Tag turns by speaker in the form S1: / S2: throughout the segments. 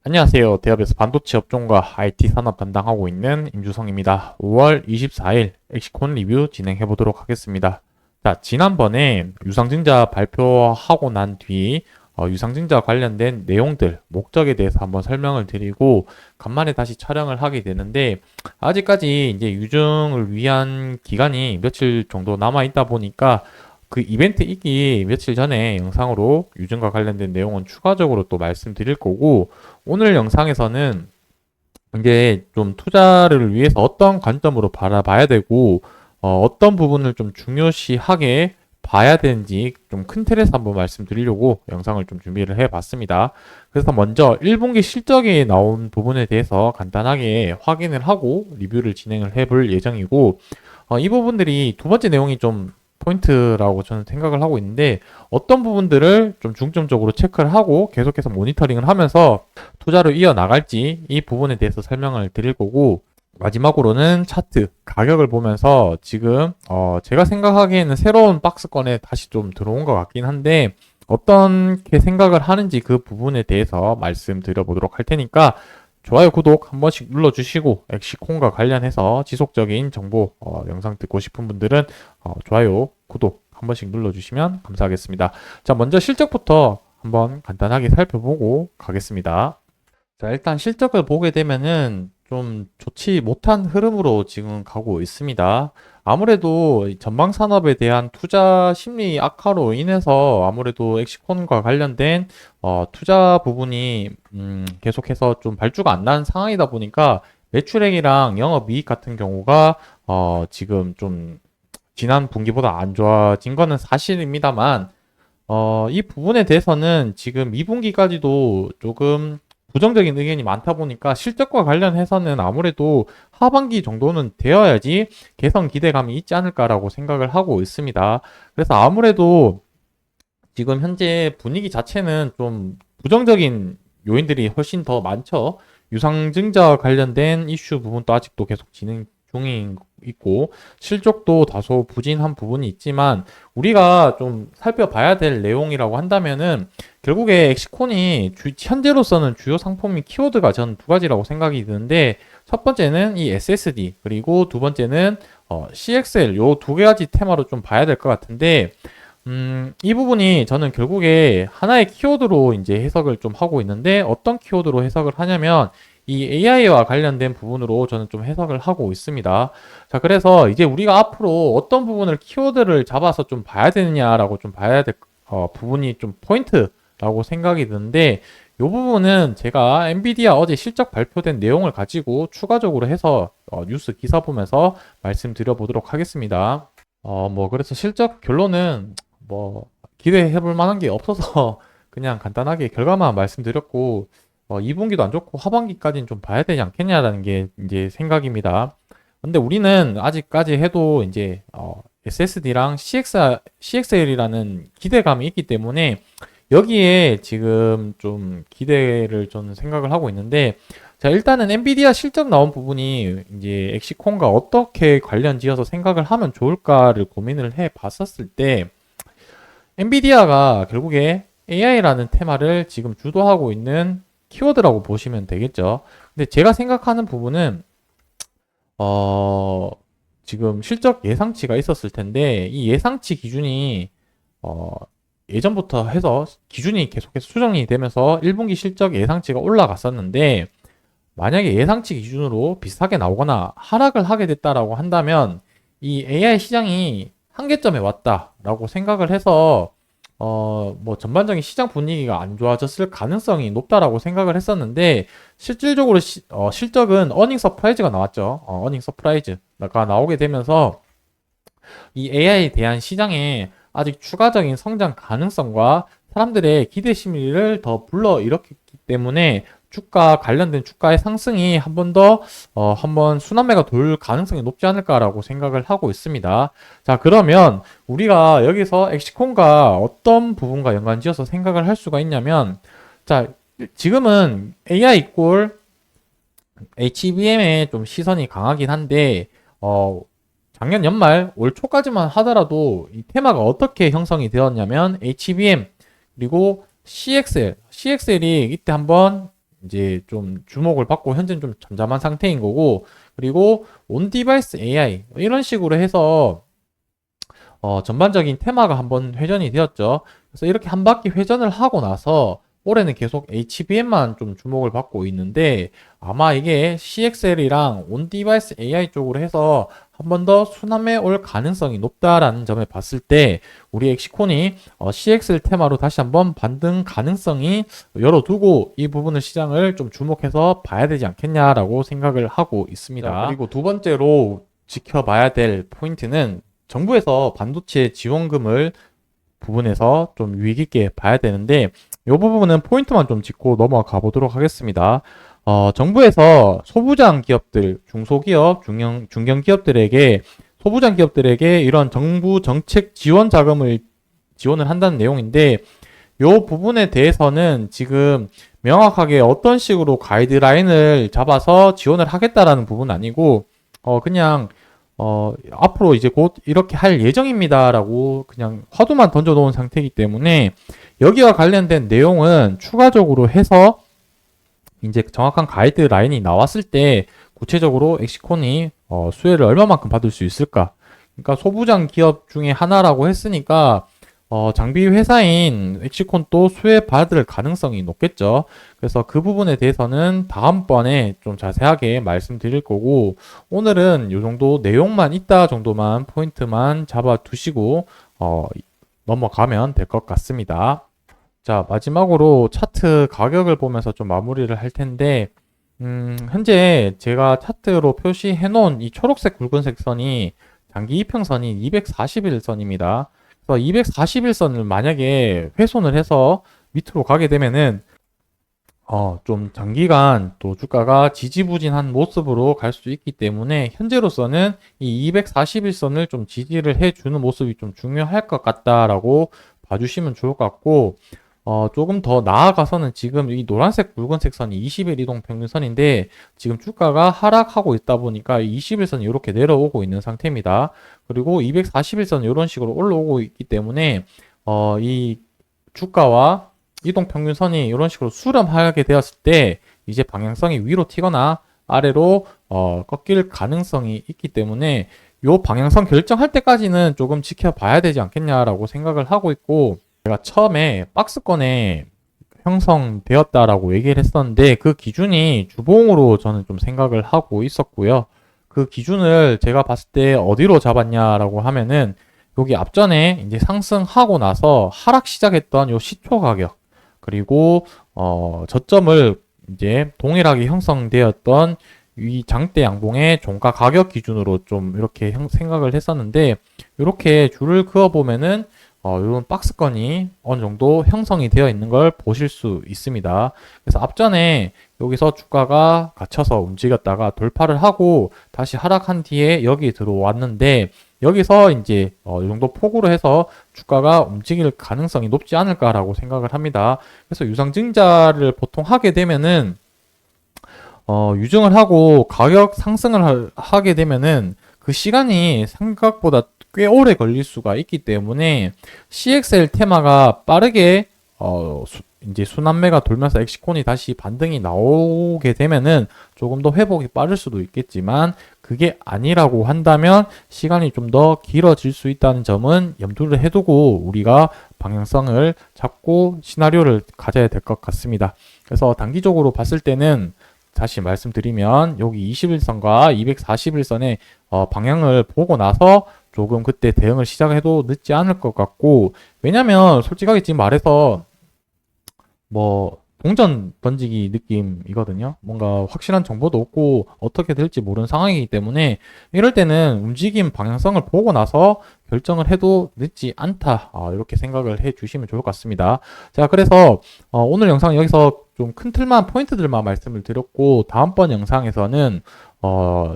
S1: 안녕하세요. 대업에서 반도체 업종과 IT 산업 담당하고 있는 임주성입니다. 5월 24일 엑시콘 리뷰 진행해 보도록 하겠습니다. 자, 지난번에 유상증자 발표하고 난 뒤 유상증자 관련된 내용들, 목적에 대해서 한번 설명을 드리고 간만에 다시 촬영을 하게 되는데 아직까지 이제 유증을 위한 기간이 며칠 정도 남아 있다 보니까 그 이벤트 있기 며칠 전에 영상으로 유증과 관련된 내용은 추가적으로 또 말씀드릴 거고 오늘 영상에서는 이제 좀 투자를 위해서 어떤 관점으로 바라봐야 되고 떤 부분을 좀 중요시하게 봐야 되는지 좀 큰 틀에서 한번 말씀드리려고 영상을 좀 준비를 해봤습니다. 그래서 먼저 1분기 실적이 나온 부분에 대해서 간단하게 확인을 하고 리뷰를 진행을 해볼 예정이고 이 부분들이 두 번째 내용이 좀 포인트라고 저는 생각을 하고 있는데 어떤 부분들을 좀 중점적으로 체크를 하고 계속해서 모니터링을 하면서 투자로 이어나갈지 이 부분에 대해서 설명을 드릴 거고 마지막으로는 차트 가격을 보면서 지금 제가 생각하기에는 새로운 박스권에 다시 좀 들어온 것 같긴 한데 어떻게 생각을 하는지 그 부분에 대해서 말씀드려 보도록 할 테니까 좋아요, 구독 한 번씩 눌러주시고 엑시콘과 관련해서 지속적인 정보 영상 듣고 싶은 분들은 좋아요, 구독 한 번씩 눌러주시면 감사하겠습니다. 자, 먼저 실적부터 한번 간단하게 살펴보고 가겠습니다. 자, 일단 실적을 보게 되면은 좀 좋지 못한 흐름으로 지금 가고 있습니다. 아무래도 이 전방 산업에 대한 투자 심리 악화로 인해서 아무래도 엑시콘과 관련된 투자 부분이 계속해서 좀 발주가 안 나는 상황이다 보니까 매출액이랑 영업이익 같은 경우가 지금 좀 지난 분기보다 안 좋아진 거는 사실입니다만 이 부분에 대해서는 지금 2분기까지도 조금 부정적인 의견이 많다 보니까 실적과 관련해서는 아무래도 하반기 정도는 되어야지 개선 기대감이 있지 않을까라고 생각을 하고 있습니다. 그래서 아무래도 지금 현재 분위기 자체는 좀 부정적인 요인들이 훨씬 더 많죠. 유상증자 관련된 이슈 부분도 아직도 계속 진행 중인 있고 실적도 다소 부진한 부분이 있지만 우리가 좀 살펴봐야 될 내용이라고 한다면은 결국에 엑시콘이 현재로서는 주요 상품인 키워드가 저는 두 가지라고 생각이 드는데 첫 번째는 이 SSD 그리고 두 번째는 CXL 요 두 가지 테마로 좀 봐야 될 것 같은데 이 부분이 저는 결국에 하나의 키워드로 이제 해석을 좀 하고 있는데 어떤 키워드로 해석을 하냐면 이 AI와 관련된 부분으로 저는 좀 해석을 하고 있습니다. 자, 그래서 이제 우리가 앞으로 어떤 부분을 키워드를 잡아서 좀 봐야 되느냐라고 좀 봐야 될 부분이 좀 포인트라고 생각이 드는데 이 부분은 제가 엔비디아 어제 실적 발표된 내용을 가지고 추가적으로 해서 뉴스 기사 보면서 말씀드려 보도록 하겠습니다. 그래서 실적 결론은 뭐 기대해 볼 만한 게 없어서 그냥 간단하게 결과만 말씀드렸고 2분기도 안 좋고 하반기까지는 좀 봐야 되지 않겠냐라는 게 이제 생각입니다. 근데 우리는 아직까지 해도 이제 SSD랑 CXL이라는 기대감이 있기 때문에 여기에 지금 좀 기대를 저는 생각을 하고 있는데 자, 일단은 엔비디아 실적 나온 부분이 이제 엑시콘과 어떻게 관련 지어서 생각을 하면 좋을까를 고민을 해 봤었을 때 엔비디아가 결국에 AI라는 테마를 지금 주도하고 있는 키워드라고 보시면 되겠죠. 근데 제가 생각하는 부분은 어, 지금 실적 예상치가 있었을 텐데 이 예상치 기준이 어, 예전부터 해서 기준이 계속해서 수정이 되면서 1분기 실적 예상치가 올라갔었는데 만약에 예상치 기준으로 비슷하게 나오거나 하락을 하게 됐다라고 한다면 이 AI 시장이 한계점에 왔다라고 생각을 해서 뭐 전반적인 시장 분위기가 안 좋아졌을 가능성이 높다라고 생각을 했었는데 실질적으로 실적은 어닝 서프라이즈가 나왔죠. 어닝 서프라이즈가 나오게 되면서 이 AI에 대한 시장에 아직 추가적인 성장 가능성과 사람들의 기대 심리를 더 불러일으켰기 때문에 주가 관련된 주가의 상승이 한 번 더 한번 순환매가 돌 가능성이 높지 않을까라고 생각을 하고 있습니다. 자, 그러면 우리가 여기서 엑시콘과 어떤 부분과 연관지어서 생각을 할 수가 있냐면 자, 지금은 AI 꼴 HBM에 좀 시선이 강하긴 한데 작년 연말 올 초까지만 하더라도 이 테마가 어떻게 형성이 되었냐면 HBM 그리고 CXL이 이때 한번 이제 좀 주목을 받고 현재는 좀 잠잠한 상태인 거고, 그리고 온 디바이스 AI 이런 식으로 해서 전반적인 테마가 한번 회전이 되었죠. 그래서 이렇게 한 바퀴 회전을 하고 나서 올해는 계속 HBM만 좀 주목을 받고 있는데, 아마 이게 CXL이랑 온 디바이스 AI 쪽으로 해서 한 번 더 순환매 올 가능성이 높다라는 점에 봤을 때 우리 엑시콘이 CXL 테마로 다시 한번 반등 가능성이 열어두고 이 부분을 시장을 좀 주목해서 봐야 되지 않겠냐라고 생각을 하고 있습니다. 자, 그리고 두 번째로 지켜봐야 될 포인트는 정부에서 반도체 지원금을 부분에서 좀 유의 깊게 봐야 되는데, 이 부분은 포인트만 좀 짚고 넘어가 보도록 하겠습니다. 정부에서 소부장 기업들, 중소기업, 중견 기업들에게, 소부장 기업들에게 이런 정부 정책 지원 자금을 지원을 한다는 내용인데, 이 부분에 대해서는 지금 명확하게 어떤 식으로 가이드라인을 잡아서 지원을 하겠다라는 부분은 아니고, 그냥 앞으로 이제 곧 이렇게 할 예정입니다라고 그냥 화두만 던져놓은 상태이기 때문에, 여기와 관련된 내용은 추가적으로 해서 이제 정확한 가이드라인이 나왔을 때 구체적으로 엑시콘이 수혜를 얼마만큼 받을 수 있을까? 그러니까 소부장 기업 중에 하나라고 했으니까 장비 회사인 엑시콘도 수혜 받을 가능성이 높겠죠. 그래서 그 부분에 대해서는 다음번에 좀 자세하게 말씀드릴 거고, 오늘은 이 정도 내용만 있다 정도만 포인트만 잡아 두시고 넘어가면 될 것 같습니다. 자, 마지막으로 차트 가격을 보면서 좀 마무리를 할 텐데, 현재 제가 차트로 표시해 놓은 이 초록색 굵은색 선이 장기 이평선인 241선입니다. 그래서 241선을 만약에 훼손을 해서 밑으로 가게 되면은 좀 장기간 또 주가가 지지부진한 모습으로 갈 수 있기 때문에, 현재로서는 이 241선을 좀 지지를 해주는 모습이 좀 중요할 것 같다라고 봐주시면 좋을 것 같고, 조금 더 나아가서는 지금 이 노란색 붉은색 선이 20일 이동 평균선인데, 지금 주가가 하락하고 있다 보니까 21선이 이렇게 내려오고 있는 상태입니다. 그리고 241선 이런 식으로 올라오고 있기 때문에 이 주가와 이동 평균선이 이런 식으로 수렴하게 되었을 때 이제 방향성이 위로 튀거나 아래로 꺾일 가능성이 있기 때문에, 이 방향성 결정할 때까지는 조금 지켜봐야 되지 않겠냐라고 생각을 하고 있고, 제가 처음에 박스권에 형성되었다라고 얘기를 했었는데, 그 기준이 주봉으로 저는 좀 생각을 하고 있었고요. 그 기준을 제가 봤을 때 어디로 잡았냐라고 하면은, 여기 앞전에 이제 상승하고 나서 하락 시작했던 요 시초 가격, 그리고 저점을 이제 동일하게 형성되었던 이 장대 양봉의 종가 가격 기준으로 좀 이렇게 생각을 했었는데, 이렇게 줄을 그어 보면은 이런 박스권이 어느 정도 형성이 되어 있는 걸 보실 수 있습니다. 그래서 앞전에 여기서 주가가 갇혀서 움직였다가 돌파를 하고 다시 하락한 뒤에 여기 들어왔는데, 여기서 이제 이 정도 폭으로 해서 주가가 움직일 가능성이 높지 않을까라고 생각을 합니다. 그래서 유상증자를 보통 하게 되면은 유증을 하고 가격 상승을 하게 되면은 그 시간이 생각보다 꽤 오래 걸릴 수가 있기 때문에, CXL 테마가 빠르게 이제 순환매가 돌면서 엑시콘이 다시 반등이 나오게 되면은 조금 더 회복이 빠를 수도 있겠지만, 그게 아니라고 한다면 시간이 좀 더 길어질 수 있다는 점은 염두를 해두고 우리가 방향성을 잡고 시나리오를 가져야 될 것 같습니다. 그래서 단기적으로 봤을 때는 다시 말씀드리면 여기 21선과 241선의 방향을 보고 나서 조금 그때 대응을 시작해도 늦지 않을 것 같고, 왜냐면 솔직하게 지금 말해서 뭐 동전 던지기 느낌이거든요. 뭔가 확실한 정보도 없고 어떻게 될지 모르는 상황이기 때문에, 이럴 때는 움직임 방향성을 보고 나서 결정을 해도 늦지 않다, 이렇게 생각을 해 주시면 좋을 것 같습니다. 자, 그래서 오늘 영상 여기서 좀 큰 틀만 포인트들만 말씀을 드렸고, 다음번 영상에서는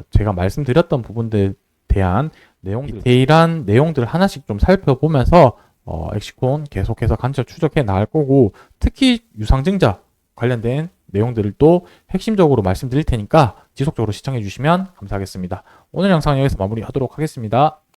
S1: 제가 말씀드렸던 부분들에 대한 디테일한 내용들을 하나씩 좀 살펴보면서 엑시콘 계속해서 관절 추적해 나갈 거고, 특히 유상증자 관련된 내용들을 또 핵심적으로 말씀드릴 테니까 지속적으로 시청해 주시면 감사하겠습니다. 오늘 영상 여기서 마무리하도록 하겠습니다.